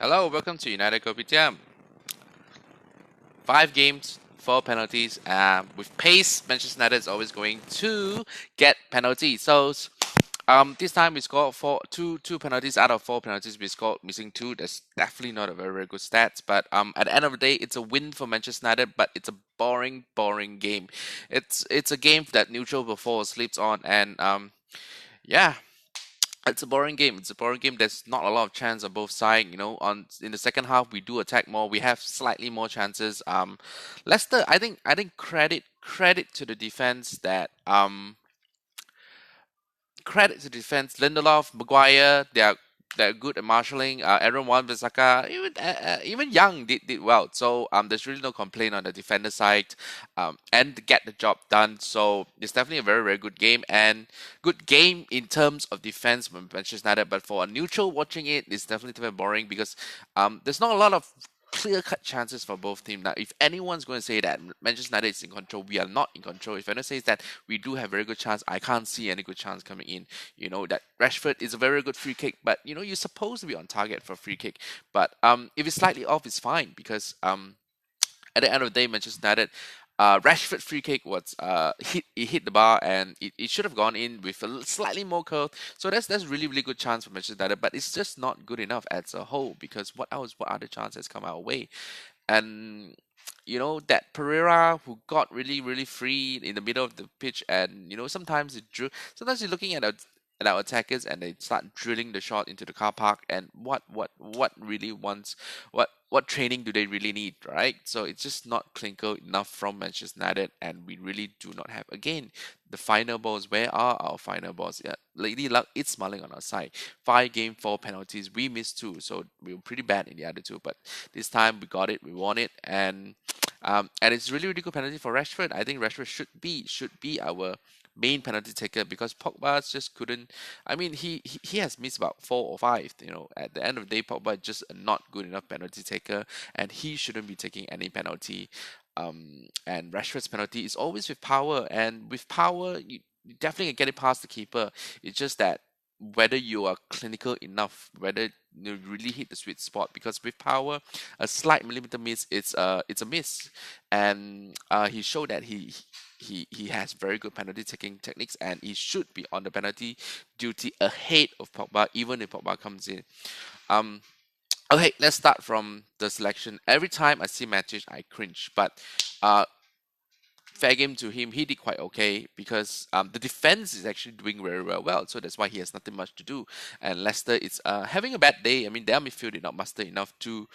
Hello, welcome to United Kopitiam. 5 games, 4 penalties. With pace, Manchester United is always going to get penalties. So, this time we scored two penalties out of 4 penalties. We scored missing 2. That's definitely not a very good stats. But at the end of the day, it's a win for Manchester United. But it's a boring game. It's a game that neutral will fall asleep on, and yeah. It's a boring game. It's a boring game. There's not a lot of chance on both sides. On in the second half, we do attack more. We have slightly more chances. Leicester, I think credit to the defense that credit to defense. Lindelof, Maguire, they're good at marshalling. Aaron Wan Bissaka, even Young did well. So there's really no complaint on the defender side. And get the job done. So it's definitely a very good game, and good game in terms of defense from Manchester United. But for a neutral watching it, it's definitely very boring because there's not a lot of clear-cut chances for both teams. Now, if anyone's going to say that Manchester United is in control, we are not in control. If anyone says that we do have very good chance, I can't see any good chance coming in. That Rashford is a very good free kick, but you're supposed to be on target for free kick. But if it's slightly off, it's fine because at the end of the day, Manchester United. Rashford free kick was hit the bar, and it should have gone in with a slightly more curve. So that's really good chance for Manchester United, but it's just not good enough as a whole because what other chances come our way? And that Pereira who got really free in the middle of the pitch, and sometimes sometimes you're looking at our attackers and they start drilling the shot into the car park, and what really wants what training do they really need, right? So it's just not clinical enough from Manchester United, and we really do not have again the final balls. Where are our final balls? Yeah, Lady Luck is smiling on our side. 5 game, 4 penalties. We missed 2, so we were pretty bad in the other 2. But this time we got it, we won it, and it's really good penalty for Rashford. I think Rashford should be our main penalty taker because Pogba just couldn't. I mean, he has missed about 4 or 5. At the end of the day, Pogba just a not good enough penalty taker, and he shouldn't be taking any penalty. And Rashford's penalty is always with power, and with power, you definitely can get it past the keeper. It's just that whether you are clinical enough, whether you really hit the sweet spot, because with power, a slight millimeter miss, it's a miss, and he showed that he has very good penalty taking techniques, and he should be on the penalty duty ahead of Pogba, even if Pogba comes in. Um, okay, let's start from the selection. Every time I see Matic, I cringe, but uh, fair game to him. He did quite okay because the defense is actually doing very well. So that's why he has nothing much to do. And Leicester is having a bad day. I mean, their midfield did not muster enough to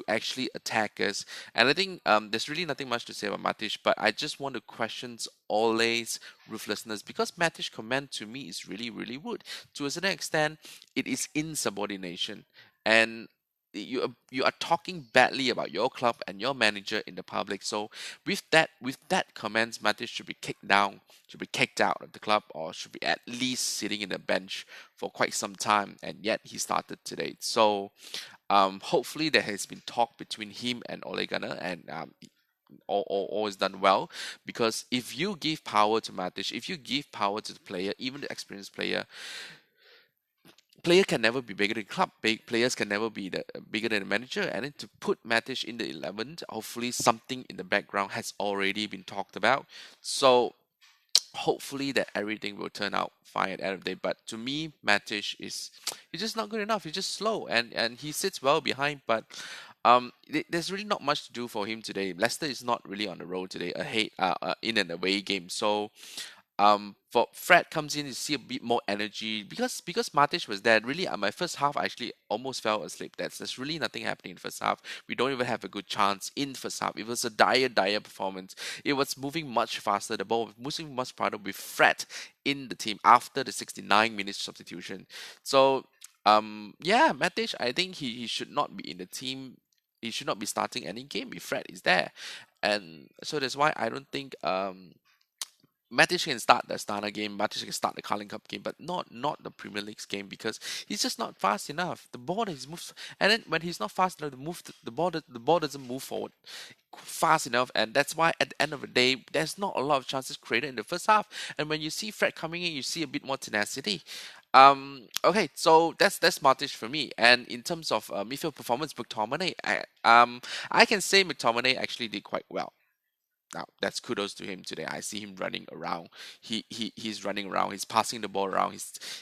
actually attack us. And I think there's really nothing much to say about Matic. But I just want to question Ole's ruthlessness because Matic command to me is really rude. To a certain extent, it is insubordination. And you are talking badly about your club and your manager in the public. So with that comments, Matic should be kicked down, should be kicked out of the club, or should be at least sitting in the bench for quite some time. And yet he started today. So hopefully there has been talk between him and Ole Gunnar, and all is done well. Because if you give power to Matic, if you give power to the player, even the experienced player can never be bigger than the club. Players can never be bigger than the manager. And then to put Matic in the 11th, hopefully something in the background has already been talked about. So hopefully that everything will turn out fine at the end of the day. But to me, Matic he's just not good enough. He's just slow, and he sits well behind. But there's really not much to do for him today. Leicester is not really on the road today, ahead in an away game. So for Fred comes in, you see a bit more energy because Matic was there. Really, my first half I actually almost fell asleep. There's really nothing happening in the first half. We don't even have a good chance in the first half. It was a dire performance. It was moving much faster. The ball was moving much farther with Fred in the team after the 69 minutes substitution. So yeah, Matic, I think he should not be in the team. He should not be starting any game if Fred is there. And so that's why I don't think Matic can start the Astana game, Matic can start the Carling Cup game, but not the Premier League's game because he's just not fast enough. The ball is moved, and then when he's not fast enough, the ball doesn't move forward fast enough, and that's why at the end of the day, there's not a lot of chances created in the first half. And when you see Fred coming in, you see a bit more tenacity. Okay, so that's Matic for me. And in terms of midfield performance, McTominay, I can say McTominay actually did quite well. Now that's kudos to him today. I see him running around. He's running around. He's passing the ball around.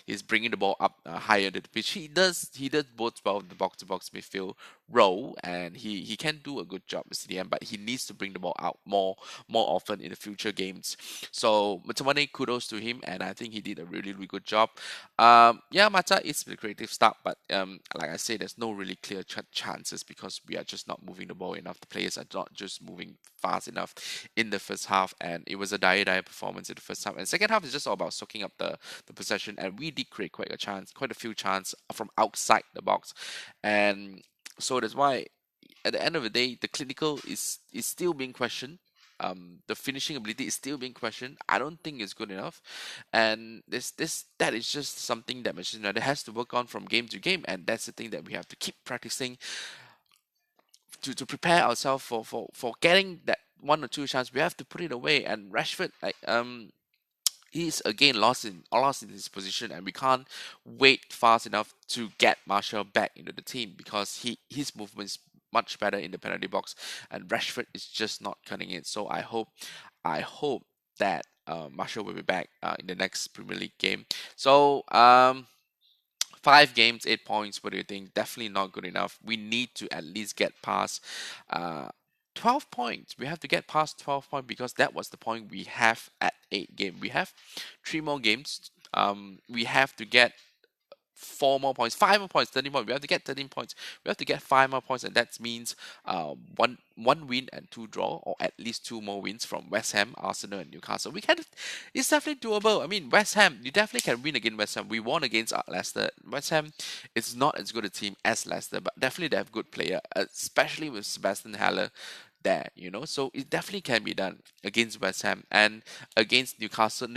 He's bringing the ball up higher to the pitch. He does both well in the box to box midfield role, and he can do a good job at CDM. But he needs to bring the ball out more often in the future games. So Matamane, kudos to him, and I think he did a really good job. Yeah, Mata is the creative start, but like I said, there's no really clear chances because we are just not moving the ball enough. The players are not just moving fast enough in the first half, and it was a dire performance in the first half. And second half is just all about soaking up the possession, and we did create quite a few chances from outside the box, and so that's why at the end of the day, the clinical is still being questioned. The finishing ability is still being questioned. I don't think it's good enough, and this that is just something that Manchester United has to work on from game to game, and that's the thing that we have to keep practicing to prepare ourselves for getting that one or two chance. We have to put it away. And Rashford, he's again lost in his position, and we can't wait fast enough to get Martial back into the team because his movement is much better in the penalty box, and Rashford is just not cutting it. So I hope that Martial will be back in the next Premier League game. So 5 games, 8 points. What do you think? Definitely not good enough. We need to at least get past uh, 12 points. We have to get past 12 points because that was the point we have at 8 games. We have 3 more games. We have to get 4 more points, 5 more points, 13 points. We have to get 13 points. We have to get 5 more points, and that means one win and 2 draw, or at least 2 more wins from West Ham, Arsenal, and Newcastle. We can. It's definitely doable. I mean, West Ham, you definitely can win against West Ham. We won against Leicester. West Ham is not as good a team as Leicester, but definitely they have good player, especially with Sebastian Haller there. So it definitely can be done against West Ham and against Newcastle.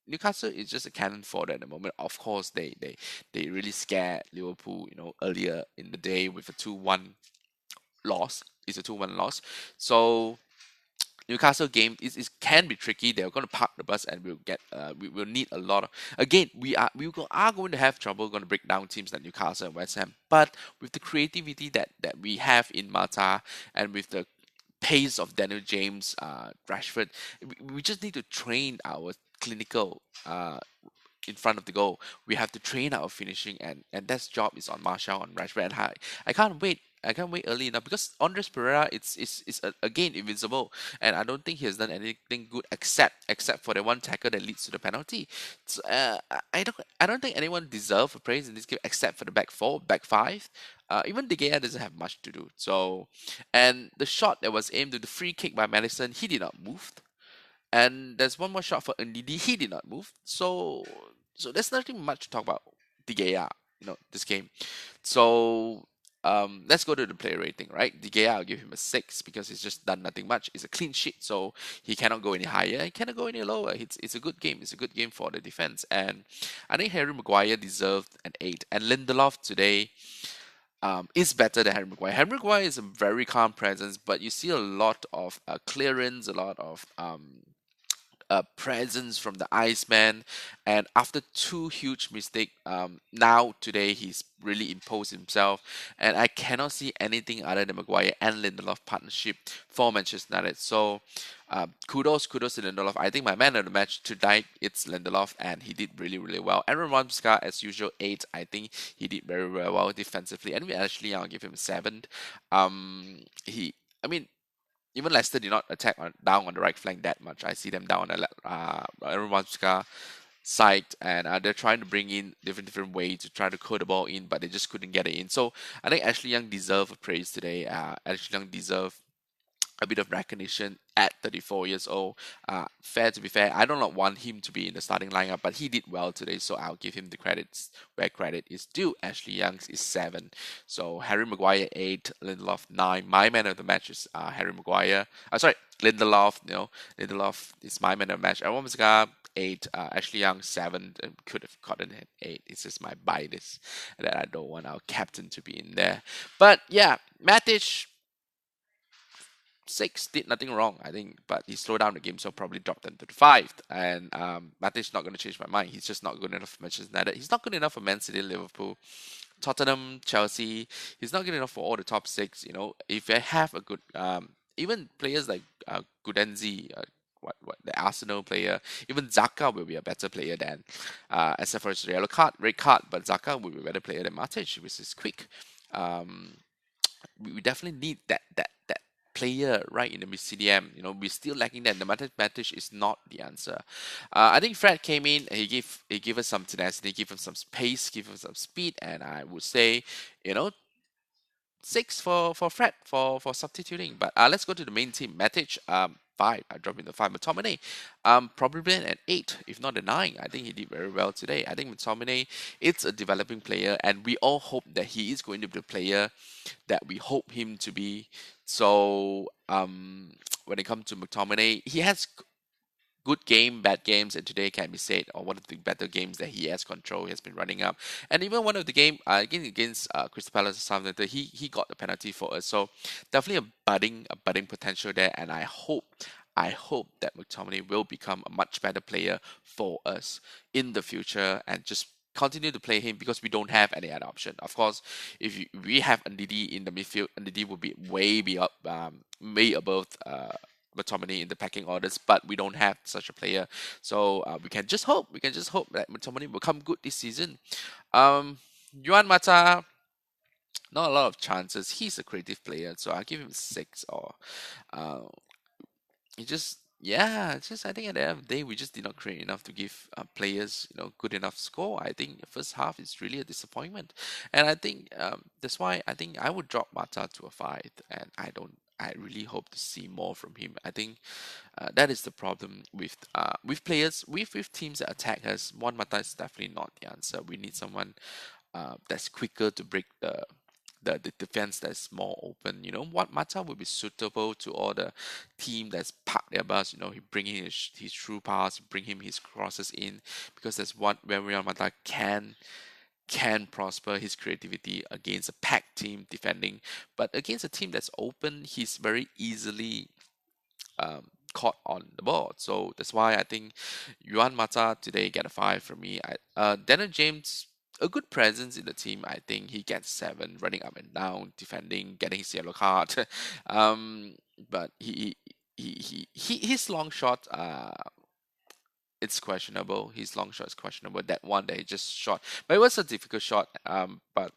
Newcastle is just a cannon fodder at the moment. Of course, they really scared Liverpool, earlier in the day with a 2-1 loss. It's a 2-1 loss. So Newcastle game is can be tricky. They're going to park the bus, and we will need a lot of. Again, are going to have trouble going to break down teams like Newcastle and West Ham. But with the creativity that we have in Mata, and with the pace of Daniel James, Rashford, we just need to train our clinical in front of the goal. We have to train our finishing, and that job is on Martial and Rashford. And I can't wait. I can't wait early enough because Andres Pereira is again invincible, and I don't think he has done anything good except for the one tackle that leads to the penalty. So, I don't think anyone deserves praise in this game except for the back four, back five. Even De Gea doesn't have much to do. So, and the shot that was aimed at the free kick by Madison, he did not move. And there's one more shot for Ndidi. He did not move. So there's nothing much to talk about De Gea, this game. So let's go to the player rating, right? De Gea, I'll give him a 6 because he's just done nothing much. It's a clean sheet, so he cannot go any higher. He cannot go any lower. It's a good game. It's a good game for the defense. And I think Harry Maguire deserved an 8. And Lindelof today is better than Harry Maguire. Harry Maguire is a very calm presence, but you see a lot of clearance, a lot of presence from the Iceman, and after 2 huge mistakes, now today he's really imposed himself, and I cannot see anything other than Maguire and Lindelof partnership for Manchester United. So, kudos to Lindelof. I think my man of the match tonight it's Lindelof, and he did really well. Aaron Ramsdale, as usual, 8. I think he did very well defensively, and we actually I'll give him 7. He. I mean, even Leicester did not attack down on the right flank that much. I see them down on the Aaron side, and they're trying to bring in different ways to try to code the ball in, but they just couldn't get it in. So I think Ashley Young deserve a praise today. Ashley Young deserve a bit of recognition at 34 years old. Fair to be fair, I do not want him to be in the starting lineup, but he did well today, so I'll give him the credits where credit is due. Ashley Young's is 7. So Harry Maguire 8, Lindelof 9. My man of the match is Harry Maguire. Sorry, Lindelof. Lindelof is my man of the match. Aaron Ramsdale 8, Ashley Young 7, could have gotten an 8. It's just my bias that I don't want our captain to be in there. But yeah, Matic six did nothing wrong, I think, but he slowed down the game, so probably dropped them to the five. And Matic's not going to change my mind. He's just not good enough for Manchester United. He's not good enough for Man City, Liverpool, Tottenham, Chelsea. He's not good enough for all the top six. If they have a good, even players like Gudenzi, what the Arsenal player, even Zaka will be a better player than, except for his yellow card, red card. But Zaka will be a better player than Matic, which is quick. Um, we definitely need that player right in the mid CDM. We're still lacking that. The Matic is not the answer. I think Fred came in and he gave us some tenacity, give him some pace, give him some speed, and I would say, you know, six for Fred for substituting. But let's go to the main team. Matic, five. I dropped in the five. McTominay, probably an eight, if not a nine. I think he did very well today. I think McTominay, it's a developing player, and we all hope that he is going to be the player that we hope him to be. So when it comes to McTominay, he has good game, bad games, and today can be said, or one of the better games that he has control. He has been running up, and even one of the game against Crystal Palace or something, he got the penalty for us. So definitely a budding potential there, and I hope that McTominay will become a much better player for us in the future, and just continue to play him because we don't have any other option. Of course, if we have Ndidi in the midfield, Ndidi will be way above McTominay in the packing orders, but we don't have such a player. So we can just hope. We can just hope that McTominay will come good this season. Um, Yuan Mata, not a lot of chances. He's a creative player, so I'll give him six. Or uh, he just yeah, it's just I think at the end of the day we just did not create enough to give players good enough score. I think the first half is really a disappointment, and I think that's why I think I would drop Mata to a five, and I really hope to see more from him. I think that is the problem with players with teams that attack us. One Mata is definitely not the answer. We need someone that's quicker to break the defense that's more open. What Mata would be suitable to all the team that's parked their bus. He bring in his true pass, bring him his crosses in, because that's what where Real Mata can prosper his creativity against a packed team defending. But against a team that's open, he's very easily caught on the ball. So that's why I think Yuan Mata today get a five from me. Daniel James, a good presence in the team. I think he gets seven, running up and down, defending, getting his yellow card. But his long shot. It's questionable. His long shot is questionable. That one that he just shot, but it was a difficult shot. But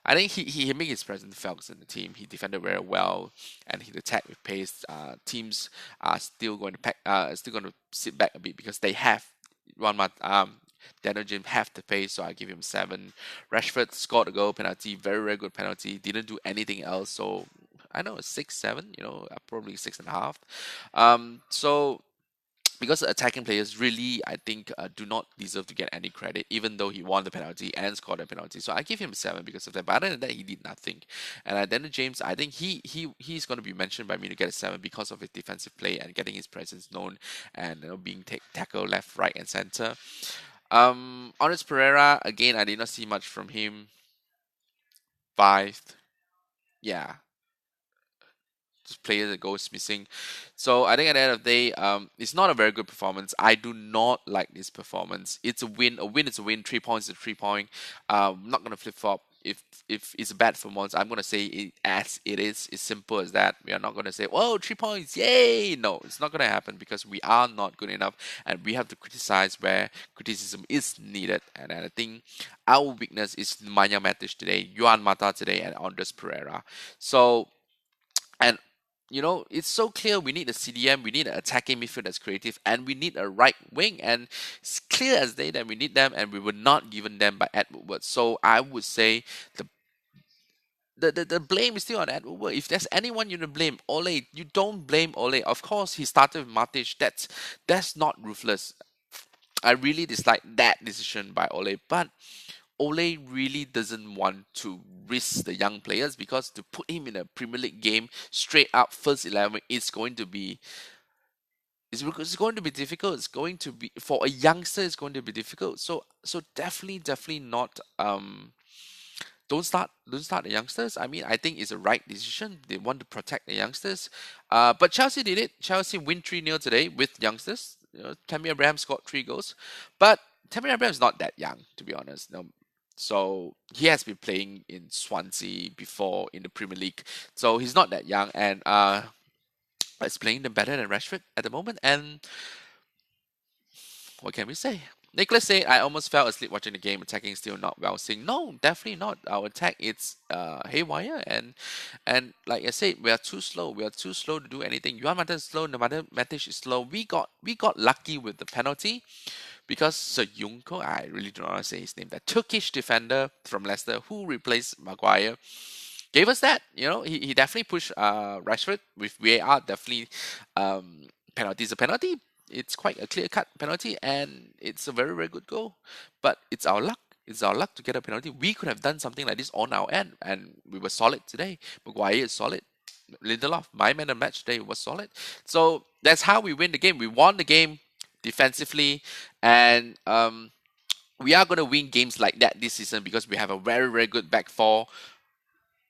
I think he made his presence felt in the team. He defended very well, and he attacked with pace. Teams are still going to still going to sit back a bit because they have one month. Daniel James have the pace, so I give him seven. Rashford scored a goal penalty, very good penalty. Didn't do anything else, so I know 6, 7. Probably 6.5. So because the attacking players really, I think, do not deserve to get any credit, even though he won the penalty and scored a penalty. So I give him seven because of that. But other than that, he did nothing. And Daniel James, I think he's going to be mentioned by me to get a seven because of his defensive play and getting his presence known, and being tackled left, right, and center. Honest Pereira, again, I did not see much from him. Five, yeah, just player that goes missing. So I think at the end of the day, it's not a very good performance. I do not like this performance. It's a win. A win is a win. 3 points is a 3 point. I'm not gonna flip flop. If it's a bad performance, I'm gonna say it as it is. It's simple as that. We are not gonna say, "Whoa, 3 points, yay!" No, it's not gonna happen because we are not good enough, and we have to criticize where criticism is needed. And I think our weakness is Manya Matic today, Yuan Mata today, and Andres Pereira. So and it's so clear we need a CDM, we need an attacking midfield that's creative, and we need a right wing. And it's clear as day that we need them, and we were not given them by Ed Woodward. So I would say the blame is still on Ed Woodward. If there's anyone you to blame, Ole. You don't blame Ole. Of course, he started with Matic. That's not ruthless. I really dislike that decision by Ole, but Ole really doesn't want to risk the young players, because to put him in a Premier League game straight up first 11 is going to be it's going to be difficult. It's going to be, for a youngster, it's going to be difficult. So definitely not don't start the youngsters. I mean, I think it's a right decision. They want to protect the youngsters. But Chelsea did it. Chelsea win 3-0 today with youngsters. Tammy Abraham scored 3 goals, but Tammy Abraham is not that young, to be honest. No, so he has been playing in Swansea before in the Premier League, so he's not that young, and is playing them better than Rashford at the moment. And what can we say? Nicholas said, I almost fell asleep watching the game. Attacking still not well seen. No, definitely not. Our attack it's haywire, and like I said, we are too slow. We are too slow to do anything. Yuan Mata is slow. Namada Matic is slow. We got lucky with the penalty because Sir Junko, I really don't know how to say his name, that Turkish defender from Leicester who replaced Maguire, gave us that. He definitely pushed Rashford with VAR. Definitely, penalty is a penalty. It's quite a clear cut penalty, and it's a very very good goal. But it's our luck. It's our luck to get a penalty. We could have done something like this on our end, and we were solid today. Maguire is solid. Lindelof, my man of the match today, was solid. So that's how we win the game. We won the game defensively, and we are going to win games like that this season because we have a very very good back four,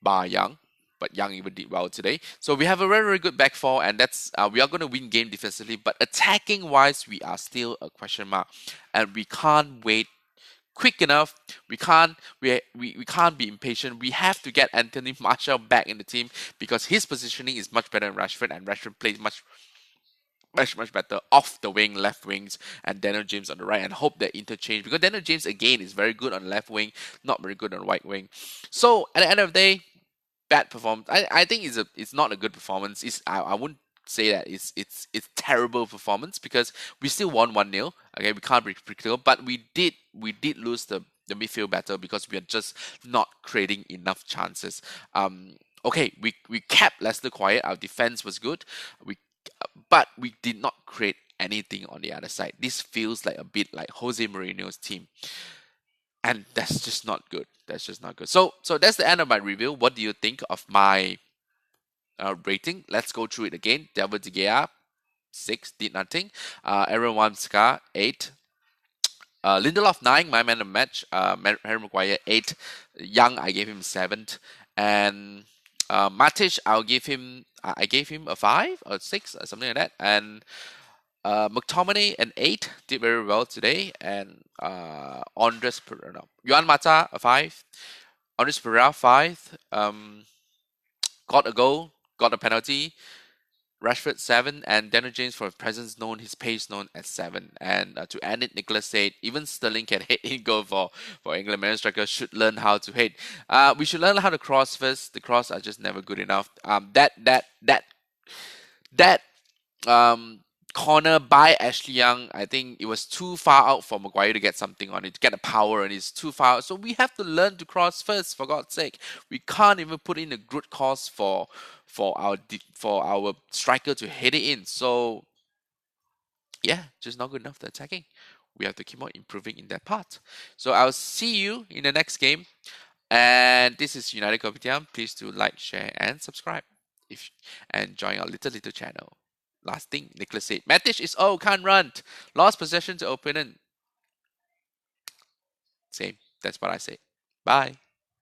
bar Young, but Young even did well today. So we have a very, very good back four, and that's we are going to win game defensively. But attacking wise, we are still a question mark, and we can't wait quick enough. We can't be impatient. We have to get Anthony Martial back in the team because his positioning is much better than Rashford, and Rashford plays much better off the wing, left wings, and Daniel James on the right, and hope that interchange because Daniel James again is very good on the left wing, not very good on the right wing. So at the end of the day, bad performance. I think it's not a good performance. I wouldn't say that it's terrible performance because we still won 1-0. Okay, we can't be critical, but we did lose the midfield battle because we are just not creating enough chances. Okay, we kept Leicester quiet. Our defense was good. But we did not create anything on the other side. This feels like a bit like Jose Mourinho's team, and that's just not good. That's just not good. So that's the end of my review. What do you think of my rating? Let's go through it again. David De Gea 6, did nothing. Aaron Wan-Bissaka 8. Lindelof 9, my man of the match. Harry Maguire 8. Young, I gave him 7. And Matic, I gave him a 5 or 6 or something like that. And McTominay an 8, did very well today. And Andres Pereira, no, Juan Mata a 5. Andres Pereira 5. Got a goal, got a penalty. Rashford 7, and Daniel James for his presence known, his pace known as 7. And to end it, Nicholas said, even Sterling can hit in goal for England. Man strikers should learn how to hit. We should learn how to cross first. The cross are just never good enough. That corner by Ashley Young, I think it was too far out for Maguire to get something on it, to get the power, and it's too far out. So we have to learn to cross first, for God's sake. We can't even put in a good cross for our striker to hit it in. So yeah, just not good enough for attacking. We have to keep on improving in that part. So I'll see you in the next game. And this is United Kopitiam. Please do like, share, and subscribe. And join our little channel. Last thing, Nicholas said, Matic is can't run. Lost possession to opponent. Same. That's what I say. Bye.